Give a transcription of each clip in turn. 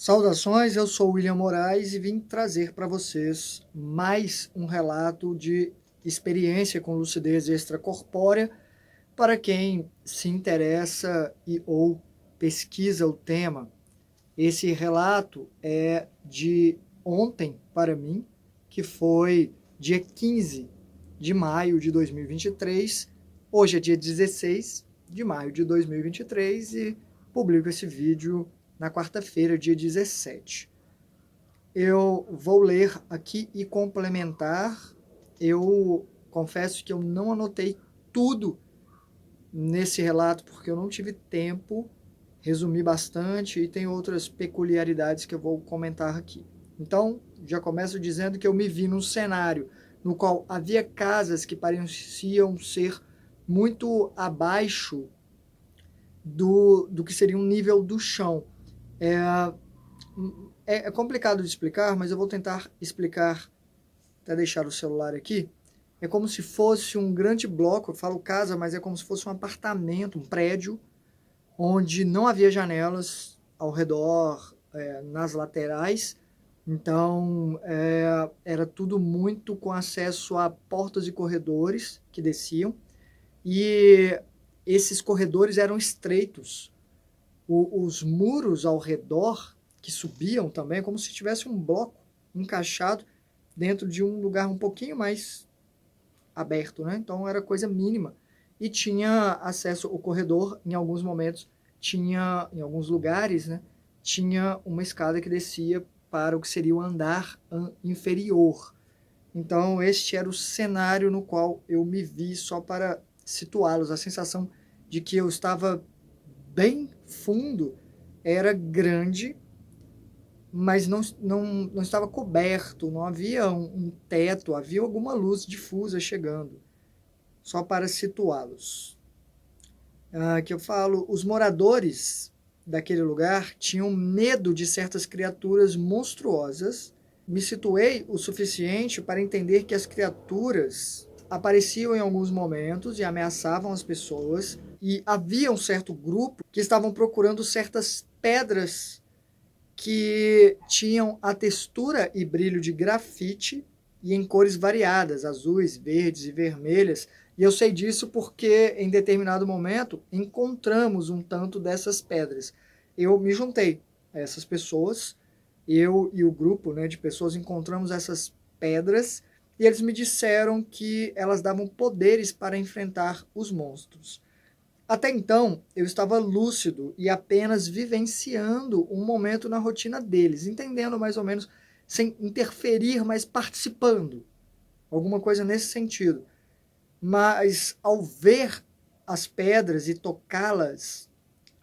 Saudações, eu sou o William Moraes e vim trazer para vocês mais um relato de experiência com lucidez extracorpórea para quem se interessa e ou pesquisa o tema. Esse relato é de ontem para mim, que foi dia 15 de maio de 2023. Hoje é dia 16 de maio de 2023 e publico esse vídeo na quarta-feira, dia 17. Eu vou ler aqui e complementar. Eu confesso que eu não anotei tudo nesse relato porque eu não tive tempo, resumi bastante e tem outras peculiaridades que eu vou comentar aqui. Então, já começo dizendo que eu me vi num cenário no qual havia casas que pareciam ser muito abaixo do que seria um nível do chão. É complicado de explicar, mas eu vou tentar explicar, até deixar o celular aqui. É como se fosse um grande bloco, eu falo casa, mas é como se fosse um apartamento, um prédio, onde não havia janelas ao redor, nas laterais. Então, era tudo muito com acesso a portas e corredores que desciam. E esses corredores eram estreitos. Os muros ao redor, que subiam também, como se tivesse um bloco encaixado dentro de um lugar um pouquinho mais aberto, né? Então era coisa mínima. E tinha acesso ao corredor, em alguns momentos, tinha, em alguns lugares, né? Tinha uma escada que descia para o que seria o andar inferior. Então este era o cenário no qual eu me vi, só para situá-los. A sensação de que eu estava bem fundo era grande, mas não estava coberto, não havia um teto, havia alguma luz difusa chegando, só para situá-los. Que eu falo, os moradores daquele lugar tinham medo de certas criaturas monstruosas. Me situei o suficiente para entender que as criaturas apareciam em alguns momentos e ameaçavam as pessoas, e havia um certo grupo que estavam procurando certas pedras que tinham a textura e brilho de grafite e em cores variadas, azuis, verdes e vermelhas. E eu sei disso porque em determinado momento encontramos um tanto dessas pedras. Eu me juntei a essas pessoas, eu e o grupo, né, de pessoas encontramos essas pedras e eles me disseram que elas davam poderes para enfrentar os monstros. Até então, eu estava lúcido e apenas vivenciando um momento na rotina deles, entendendo mais ou menos, sem interferir, mas participando. Alguma coisa nesse sentido. Mas ao ver as pedras e tocá-las,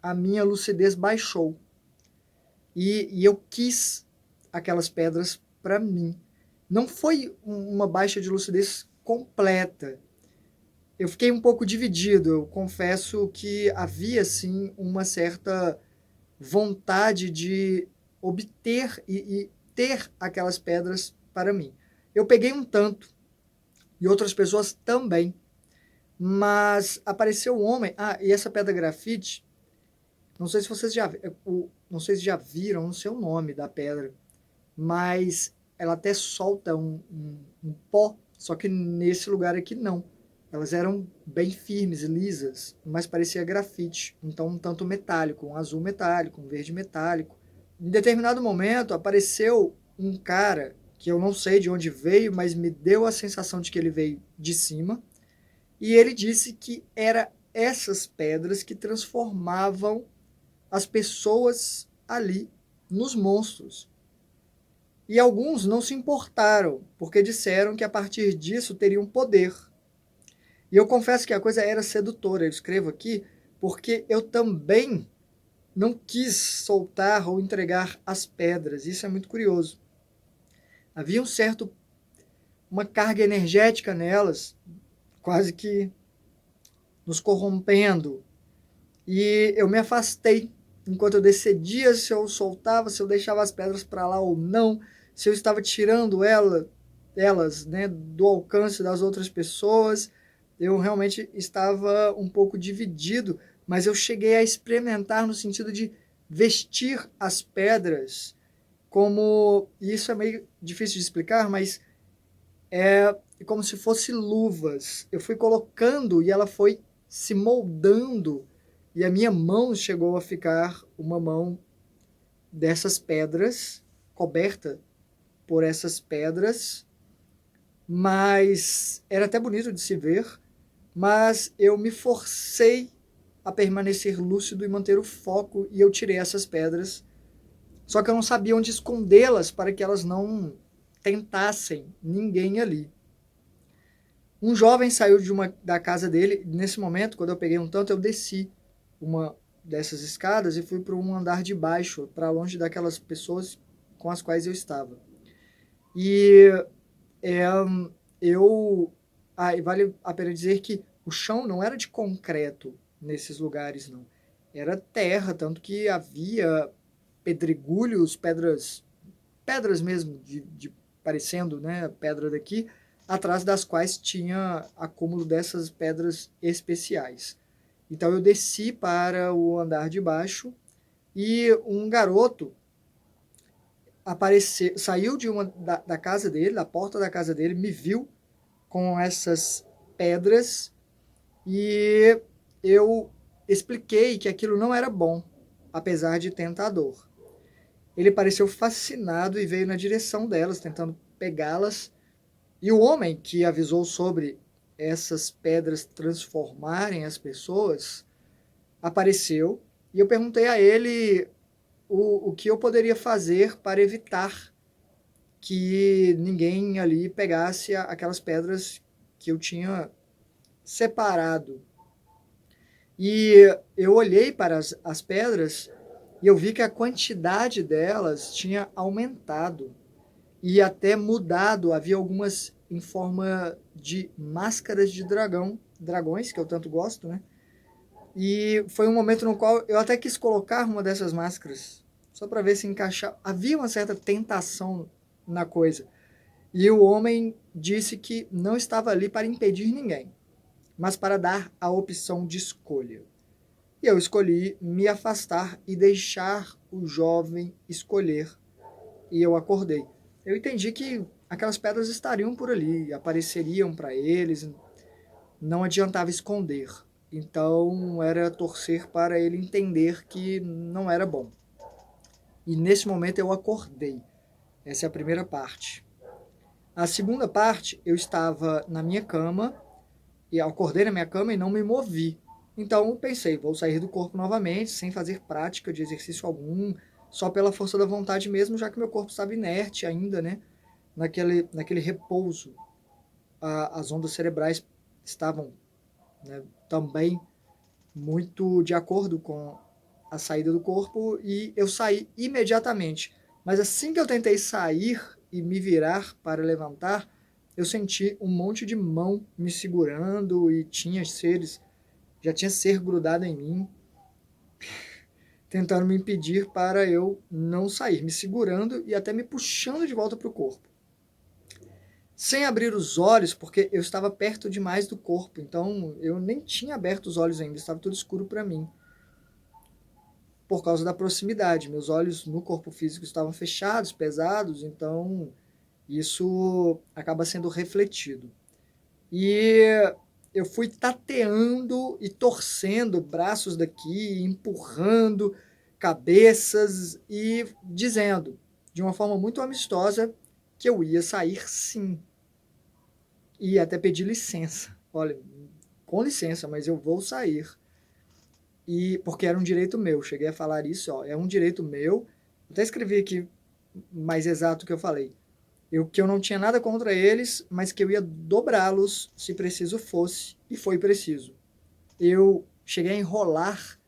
a minha lucidez baixou. E eu quis aquelas pedras para mim. Não foi uma baixa de lucidez completa. Eu fiquei um pouco dividido. Eu confesso que havia, sim, uma certa vontade de obter e ter aquelas pedras para mim. Eu peguei um tanto, e outras pessoas também, mas apareceu um homem. E essa pedra grafite, não sei se vocês não sei se já viram, não sei o nome da pedra, mas ela até solta um pó, só que nesse lugar aqui não. Elas eram bem firmes, lisas, mas parecia grafite, então um tanto metálico, um azul metálico, um verde metálico. Em determinado momento apareceu um cara que eu não sei de onde veio, mas me deu a sensação de que ele veio de cima, e ele disse que era essas pedras que transformavam as pessoas ali nos monstros. E alguns não se importaram, porque disseram que a partir disso teriam poder. E eu confesso que a coisa era sedutora. Eu escrevo aqui porque eu também não quis soltar ou entregar as pedras. Isso é muito curioso. Havia uma carga energética nelas, quase que nos corrompendo. E eu me afastei enquanto eu decidia se eu soltava, se eu deixava as pedras para lá ou não, se eu estava tirando elas, né, do alcance das outras pessoas. Eu realmente estava um pouco dividido, mas eu cheguei a experimentar no sentido de vestir as pedras como... Isso é meio difícil de explicar, mas é como se fossem luvas. Eu fui colocando e ela foi se moldando, e a minha mão chegou a ficar uma mão dessas pedras, coberta por essas pedras, mas era até bonito de se ver, mas eu me forcei a permanecer lúcido e manter o foco, e eu tirei essas pedras, só que eu não sabia onde escondê-las para que elas não tentassem ninguém ali. Um jovem saiu da casa dele. Nesse momento, quando eu peguei um tanto, eu desci uma dessas escadas e fui para um andar de baixo, para longe daquelas pessoas com as quais eu estava. E vale a pena dizer que o chão não era de concreto nesses lugares, não. Era terra, tanto que havia pedregulhos, pedras mesmo, parecendo, né, pedra daqui, atrás das quais tinha acúmulo dessas pedras especiais. Então eu desci para o andar de baixo e um garoto apareceu, saiu da casa dele, da porta da casa dele, me viu com essas pedras e eu expliquei que aquilo não era bom, apesar de tentador. Ele pareceu fascinado e veio na direção delas, tentando pegá-las. E o homem que avisou sobre essas pedras transformarem as pessoas apareceu, e eu perguntei a ele o que eu poderia fazer para evitar que ninguém ali pegasse aquelas pedras que eu tinha separado. E eu olhei para as pedras e eu vi que a quantidade delas tinha aumentado e até mudado. Havia algumas em forma de máscaras de dragões, que eu tanto gosto, né? E foi um momento no qual eu até quis colocar uma dessas máscaras, só para ver se encaixava. Havia uma certa tentação na coisa. E o homem disse que não estava ali para impedir ninguém, mas para dar a opção de escolha. E eu escolhi me afastar e deixar o jovem escolher. E eu acordei. Eu entendi que aquelas pedras estariam por ali, apareceriam para eles, não adiantava esconder. Então era torcer para ele entender que não era bom. E nesse momento eu acordei. Essa é a primeira parte. A segunda parte, eu estava na minha cama, e acordei na minha cama e não me movi. Então eu pensei, vou sair do corpo novamente, sem fazer prática de exercício algum, só pela força da vontade mesmo, já que meu corpo estava inerte ainda, né? Naquele repouso. As ondas cerebrais estavam, né, também muito de acordo com a saída do corpo, e eu saí imediatamente. Mas assim que eu tentei sair e me virar para levantar, eu senti um monte de mão me segurando e já tinha ser grudado em mim, tentando me impedir para eu não sair, me segurando e até me puxando de volta para o corpo. Sem abrir os olhos, porque eu estava perto demais do corpo, então eu nem tinha aberto os olhos ainda, estava tudo escuro para mim, por causa da proximidade. Meus olhos no corpo físico estavam fechados, pesados, então isso acaba sendo refletido. E eu fui tateando e torcendo braços daqui, empurrando cabeças e dizendo, de uma forma muito amistosa, que eu ia sair sim. E até pedi licença. Olha, com licença, mas eu vou sair. E porque era um direito meu. Cheguei a falar isso, ó, é um direito meu. Até escrevi aqui mais exato o que eu falei. Que eu não tinha nada contra eles, mas que eu ia dobrá-los se preciso fosse, e foi preciso. Eu cheguei a enrolar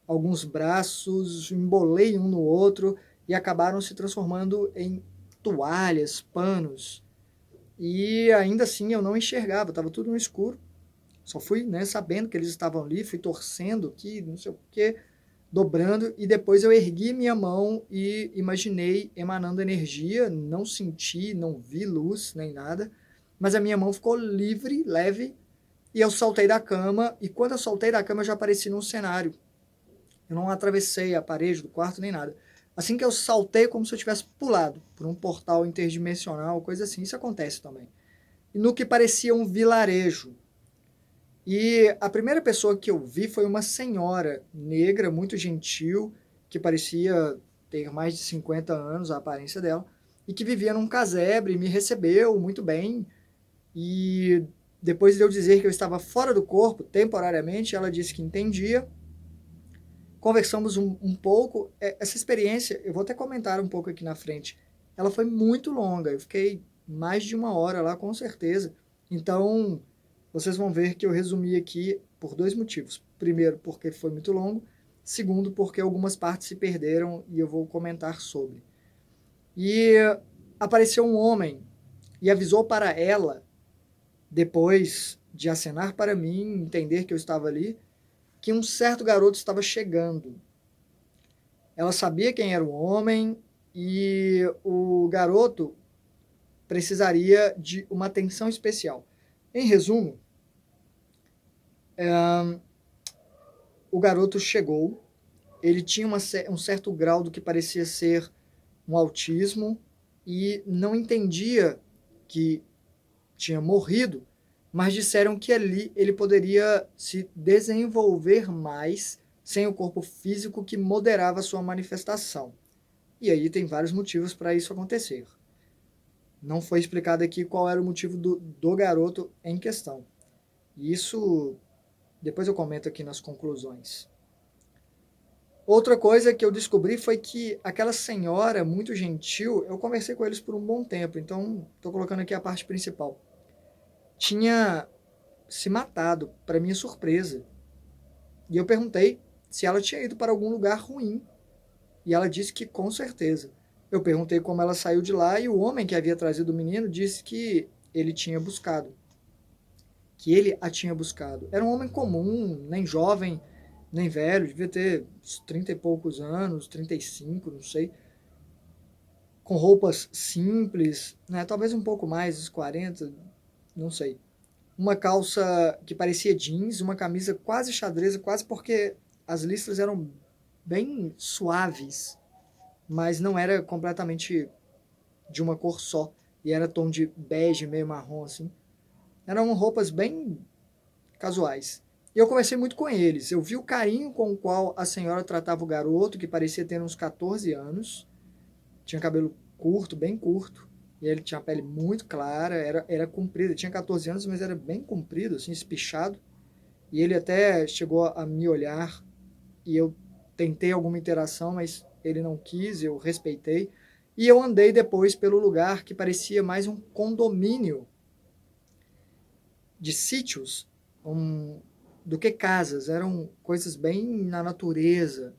alguns braços, embolei um no outro e acabaram se transformando em toalhas, panos. E ainda assim eu não enxergava, estava tudo no escuro. Só fui, né, sabendo que eles estavam ali, fui torcendo aqui, não sei o quê, dobrando, e depois eu ergui minha mão e imaginei emanando energia, não senti, não vi luz nem nada, mas a minha mão ficou livre, leve, e eu saltei da cama, e quando eu saltei da cama eu já apareci num cenário Eu não atravessei a parede do quarto nem nada. Assim que eu saltei, como se eu tivesse pulado por um portal interdimensional, coisa assim. Isso acontece também. E no que parecia um vilarejo. E a primeira pessoa que eu vi foi uma senhora negra, muito gentil, que parecia ter mais de 50 anos, a aparência dela, e que vivia num casebre, me recebeu muito bem. E depois de eu dizer que eu estava fora do corpo, temporariamente, ela disse que entendia. Conversamos um pouco. Essa experiência, eu vou até comentar um pouco aqui na frente, ela foi muito longa. Eu fiquei mais de 1 hora lá, com certeza. Então, vocês vão ver que eu resumi aqui por 2 motivos. Primeiro, porque foi muito longo. Segundo, porque algumas partes se perderam e eu vou comentar sobre. E apareceu um homem e avisou para ela, depois de acenar para mim, entender que eu estava ali, que um certo garoto estava chegando. Ela sabia quem era o homem e o garoto precisaria de uma atenção especial. Em resumo, o garoto chegou, ele tinha um certo grau do que parecia ser um autismo e não entendia que tinha morrido, mas disseram que ali ele poderia se desenvolver mais sem o corpo físico que moderava sua manifestação. E aí tem vários motivos para isso acontecer. Não foi explicado aqui qual era o motivo do garoto em questão. Isso depois eu comento aqui nas conclusões. Outra coisa que eu descobri foi que aquela senhora muito gentil, eu conversei com eles por um bom tempo, então estou colocando aqui a parte principal. Tinha se matado, para minha surpresa. E eu perguntei se ela tinha ido para algum lugar ruim. E ela disse que com certeza. Eu perguntei como ela saiu de lá e o homem que havia trazido o menino disse que ele tinha buscado. Que ele a tinha buscado. Era um homem comum, nem jovem, nem velho, devia ter uns 30 e poucos anos, 35, não sei. Com roupas simples, né? Talvez um pouco mais, uns 40, não sei. Uma calça que parecia jeans, uma camisa quase xadrez, quase porque as listras eram bem suaves, mas não era completamente de uma cor só, e era tom de bege, meio marrom assim. Eram roupas bem casuais. E eu conversei muito com eles. Eu vi o carinho com o qual a senhora tratava o garoto, que parecia ter uns 14 anos. Tinha cabelo curto, bem curto. E ele tinha a pele muito clara, era comprido. Ele tinha 14 anos, mas era bem comprido, assim, espichado. E ele até chegou a me olhar e eu tentei alguma interação, mas ele não quis, eu respeitei. E eu andei depois pelo lugar que parecia mais um condomínio de sítios do que casas. Eram coisas bem na natureza.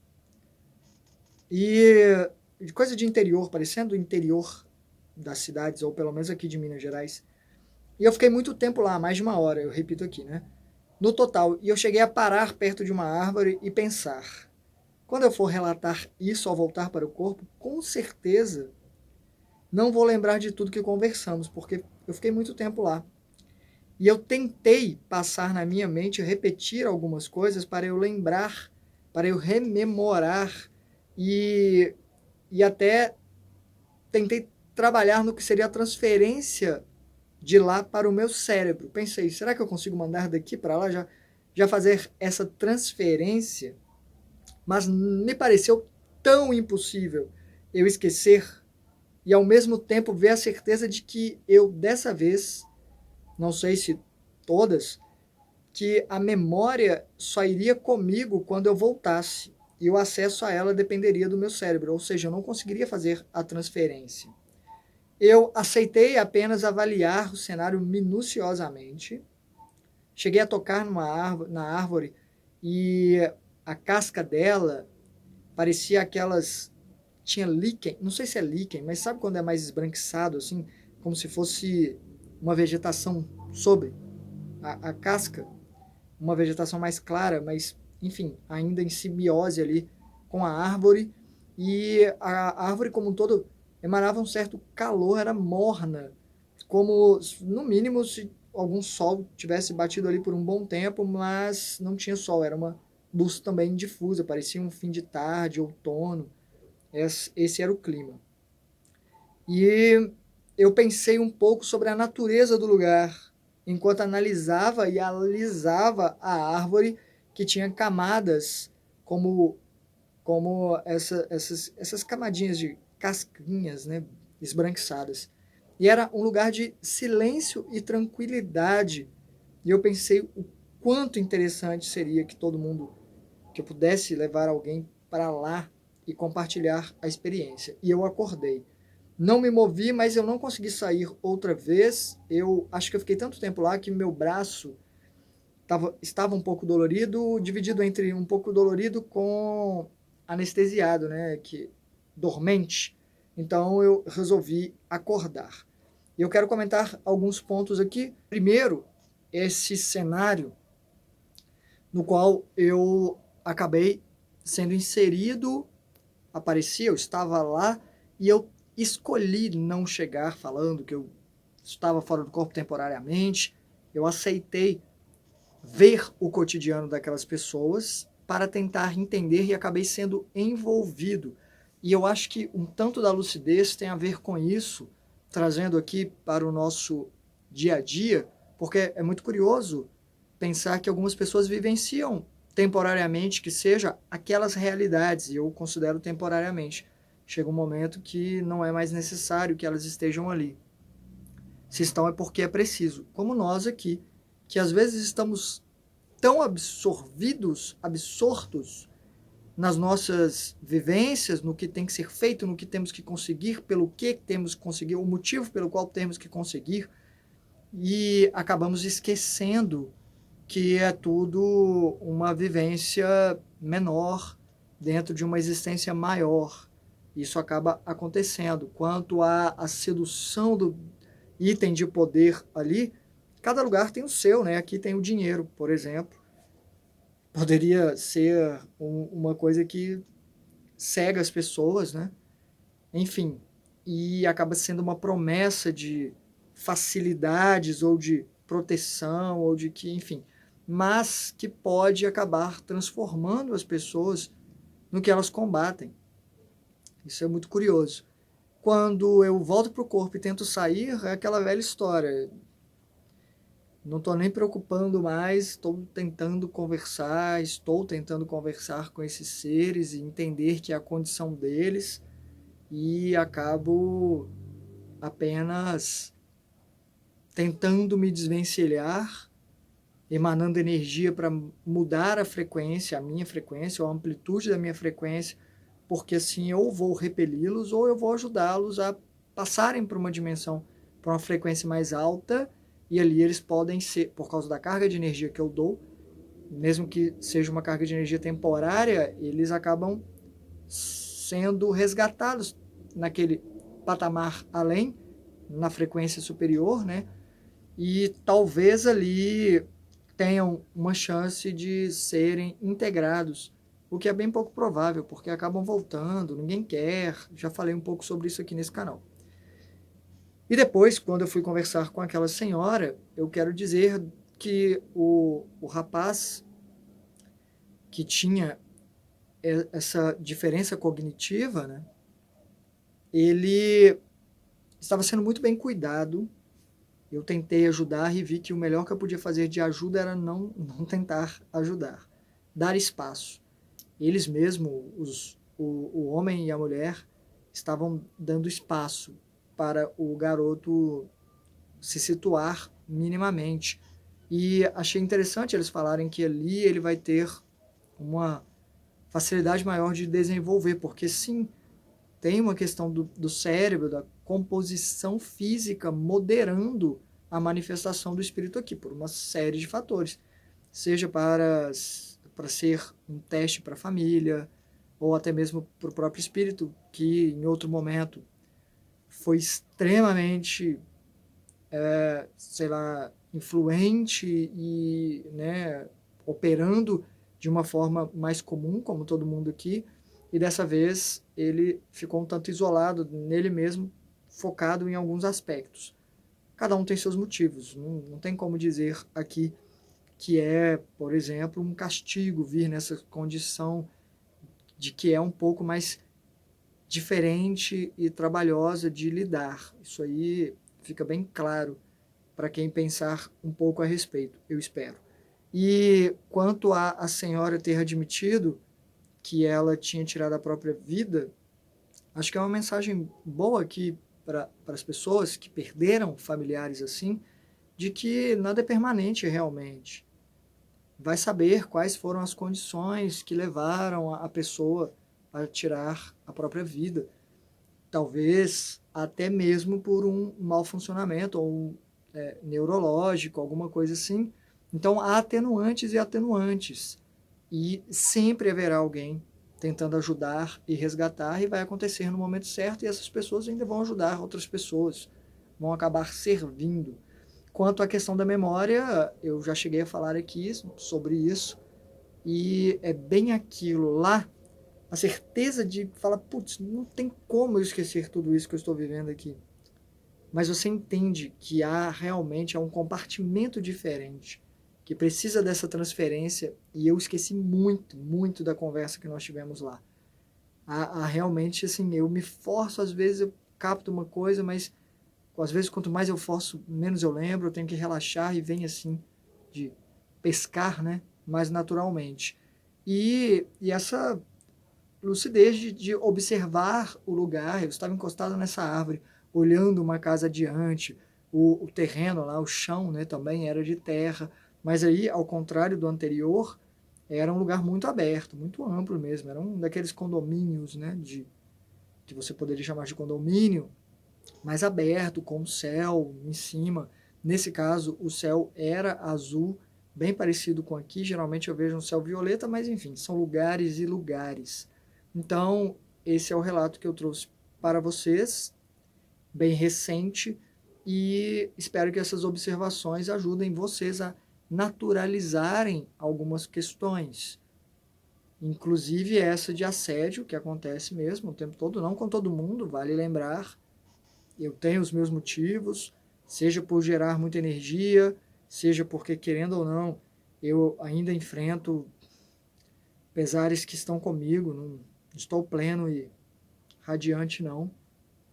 E coisa de interior, parecendo o interior das cidades, ou pelo menos aqui de Minas Gerais. E eu fiquei muito tempo lá, mais de 1 hora, eu repito aqui, né? No total. E eu cheguei a parar perto de uma árvore e pensar. Quando eu for relatar isso ao voltar para o corpo, com certeza não vou lembrar de tudo que conversamos, porque eu fiquei muito tempo lá. E eu tentei passar na minha mente, repetir algumas coisas para eu lembrar, para eu rememorar e até tentei trabalhar no que seria a transferência de lá para o meu cérebro. Pensei, será que eu consigo mandar daqui para lá, já fazer essa transferência? Mas me pareceu tão impossível eu esquecer e ao mesmo tempo ver a certeza de que eu, dessa vez, não sei se todas, que a memória só iria comigo quando eu voltasse e o acesso a ela dependeria do meu cérebro, ou seja, eu não conseguiria fazer a transferência. Eu aceitei apenas avaliar o cenário minuciosamente. Cheguei a tocar na árvore e a casca dela parecia aquelas... Tinha líquen, não sei se é líquen, mas sabe quando é mais esbranquiçado, assim, como se fosse uma vegetação sobre a casca, uma vegetação mais clara, mas, enfim, ainda em simbiose ali com a árvore, e a árvore como um todo emanava um certo calor, era morna, como, no mínimo, se algum sol tivesse batido ali por um bom tempo, mas não tinha sol, era uma luz também difusa, parecia um fim de tarde, outono. Esse era o clima. E eu pensei um pouco sobre a natureza do lugar, enquanto analisava e alisava a árvore que tinha camadas como essas camadinhas de casquinhas, né, esbranquiçadas. E era um lugar de silêncio e tranquilidade. E eu pensei o quanto interessante seria que que eu pudesse levar alguém para lá e compartilhar a experiência. E eu acordei. Não me movi, mas eu não consegui sair outra vez. Eu acho que eu fiquei tanto tempo lá que meu braço estava um pouco dolorido, dividido entre um pouco dolorido com anestesiado, né, dormente. Então eu resolvi acordar. E eu quero comentar alguns pontos aqui. Primeiro, esse cenário no qual eu acabei sendo inserido, eu estava lá e eu escolhi não chegar falando que eu estava fora do corpo temporariamente. Eu aceitei ver o cotidiano daquelas pessoas para tentar entender e acabei sendo envolvido. E eu acho que um tanto da lucidez tem a ver com isso, trazendo aqui para o nosso dia a dia, porque é muito curioso pensar que algumas pessoas vivenciam temporariamente que seja aquelas realidades, e eu considero temporariamente. Chega um momento que não é mais necessário que elas estejam ali. Se estão é porque é preciso. Como nós aqui, que às vezes estamos tão absortos nas nossas vivências, no que tem que ser feito, no que temos que conseguir, pelo que temos que conseguir, o motivo pelo qual temos que conseguir, e acabamos esquecendo que é tudo uma vivência menor dentro de uma existência maior. Isso acaba acontecendo. Quanto à sedução do item de poder ali, cada lugar tem o seu, né? Aqui tem o dinheiro, por exemplo. Poderia ser uma coisa que cega as pessoas, né? Enfim, e acaba sendo uma promessa de facilidades ou de proteção ou de que, enfim, mas que pode acabar transformando as pessoas no que elas combatem. Isso é muito curioso. Quando eu volto para o corpo e tento sair, é aquela velha história. Não estou nem preocupando mais, estou tentando conversar com esses seres e entender que é a condição deles e acabo apenas tentando me desvencilhar, emanando energia para mudar a frequência, a minha frequência, ou a amplitude da minha frequência, porque assim eu vou repeli-los ou eu vou ajudá-los a passarem para uma dimensão, para uma frequência mais alta, e ali eles podem ser, por causa da carga de energia que eu dou, mesmo que seja uma carga de energia temporária, eles acabam sendo resgatados naquele patamar além, na frequência superior, né? E talvez ali tenham uma chance de serem integrados, o que é bem pouco provável, porque acabam voltando, ninguém quer, já falei um pouco sobre isso aqui nesse canal. E depois, quando eu fui conversar com aquela senhora, eu quero dizer que o rapaz que tinha essa diferença cognitiva, né, ele estava sendo muito bem cuidado. Eu tentei ajudar e vi que o melhor que eu podia fazer de ajuda era não tentar ajudar, dar espaço. Eles mesmos, o homem e a mulher, estavam dando espaço para o garoto se situar minimamente. E achei interessante eles falarem que ali ele vai ter uma facilidade maior de desenvolver, porque sim, tem uma questão do cérebro, da composição física moderando a manifestação do espírito aqui, por uma série de fatores. Seja para ser um teste para a família, ou até mesmo para o próprio espírito, que em outro momento foi extremamente, sei lá, influente e, né, operando de uma forma mais comum, como todo mundo aqui, e dessa vez ele ficou um tanto isolado nele mesmo, focado em alguns aspectos. Cada um tem seus motivos, não tem como dizer aqui que é, por exemplo, um castigo vir nessa condição de que é um pouco mais diferente e trabalhosa de lidar. Isso aí fica bem claro para quem pensar um pouco a respeito, eu espero. E quanto a senhora ter admitido que ela tinha tirado a própria vida, acho que é uma mensagem boa aqui para as pessoas que perderam familiares assim, de que nada é permanente realmente. Vai saber quais foram as condições que levaram a pessoa a tirar a própria vida. Talvez até mesmo por um mau funcionamento ou neurológico, alguma coisa assim. Então há atenuantes e atenuantes. E sempre haverá alguém tentando ajudar e resgatar, e vai acontecer no momento certo, e essas pessoas ainda vão ajudar outras pessoas, vão acabar servindo. Quanto à questão da memória, eu já cheguei a falar aqui sobre isso, e é bem aquilo lá, a certeza de falar, putz, não tem como eu esquecer tudo isso que eu estou vivendo aqui. Mas você entende que há realmente um compartimento diferente, que precisa dessa transferência, e eu esqueci muito, muito da conversa que nós tivemos lá. Realmente, assim, eu me forço, às vezes eu capto uma coisa, mas às vezes quanto mais eu forço, menos eu lembro, eu tenho que relaxar e vem assim, de pescar, né, mais naturalmente. E essa lucidez de observar o lugar. Eu estava encostado nessa árvore, olhando uma casa adiante, o terreno lá, o chão, né, também era de terra, mas aí, ao contrário do anterior, era um lugar muito aberto, muito amplo mesmo, era um daqueles condomínios, né, que você poderia chamar de condomínio, mais aberto, com o céu em cima. Nesse caso, o céu era azul, bem parecido com aqui. Geralmente eu vejo um céu violeta, mas enfim, são lugares e lugares. Então, esse é o relato que eu trouxe para vocês, bem recente, e espero que essas observações ajudem vocês a naturalizarem algumas questões, inclusive essa de assédio, que acontece mesmo o tempo todo, não com todo mundo, vale lembrar. Eu tenho os meus motivos, seja por gerar muita energia, seja porque, querendo ou não, eu ainda enfrento pesares que estão comigo, não estou pleno e radiante, não,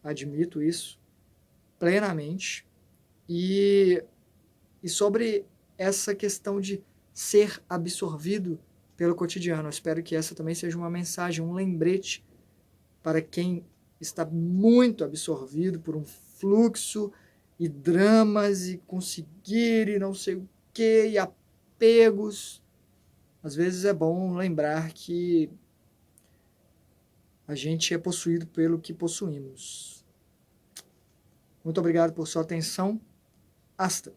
admito isso plenamente. E, e sobre essa questão de ser absorvido pelo cotidiano, eu espero que essa também seja uma mensagem, um lembrete para quem está muito absorvido por um fluxo e dramas e conseguir e não sei o que, e apegos. Às vezes é bom lembrar que a gente é possuído pelo que possuímos. Muito obrigado por sua atenção. Hasta!